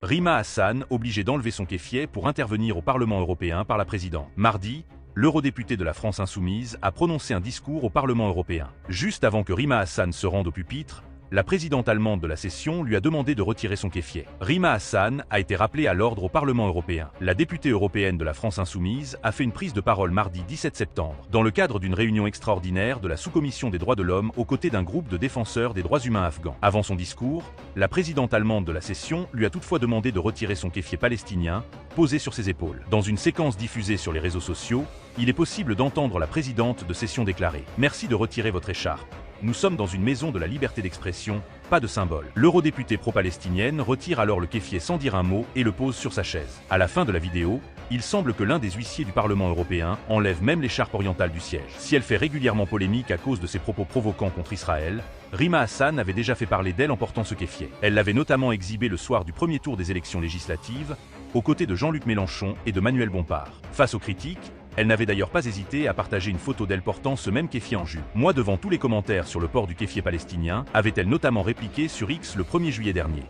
Rima Hassan, obligée d'enlever son kéfier pour intervenir au Parlement européen par la présidente. Mardi, l'eurodéputé de la France Insoumise a prononcé un discours au Parlement européen. Juste avant que Rima Hassan se rende au pupitre, la présidente allemande de la session lui a demandé de retirer son kéfier. Rima Hassan a été rappelée à l'ordre au Parlement européen. La députée européenne de la France Insoumise a fait une prise de parole mardi 17 septembre, dans le cadre d'une réunion extraordinaire de la sous-commission des droits de l'homme aux côtés d'un groupe de défenseurs des droits humains afghans. Avant son discours, la présidente allemande de la session lui a toutefois demandé de retirer son kéfier palestinien, posé sur ses épaules. Dans une séquence diffusée sur les réseaux sociaux, il est possible d'entendre la présidente de session déclarer « Merci de retirer votre écharpe. Nous sommes dans une maison de la liberté d'expression, pas de symbole. » L'eurodéputée pro-palestinienne retire alors le kéfier sans dire un mot et le pose sur sa chaise. À la fin de la vidéo, il semble que l'un des huissiers du Parlement européen enlève même l'écharpe orientale du siège. Si elle fait régulièrement polémique à cause de ses propos provoquants contre Israël, Rima Hassan avait déjà fait parler d'elle en portant ce kéfier. Elle l'avait notamment exhibé le soir du premier tour des élections législatives, aux côtés de Jean-Luc Mélenchon et de Manuel Bompard. Face aux critiques, elle n'avait d'ailleurs pas hésité à partager une photo d'elle portant ce même kéfier en jupe. Moi devant tous les commentaires sur le port du kéfier palestinien, avait-elle notamment répliqué sur X le 1er juillet dernier.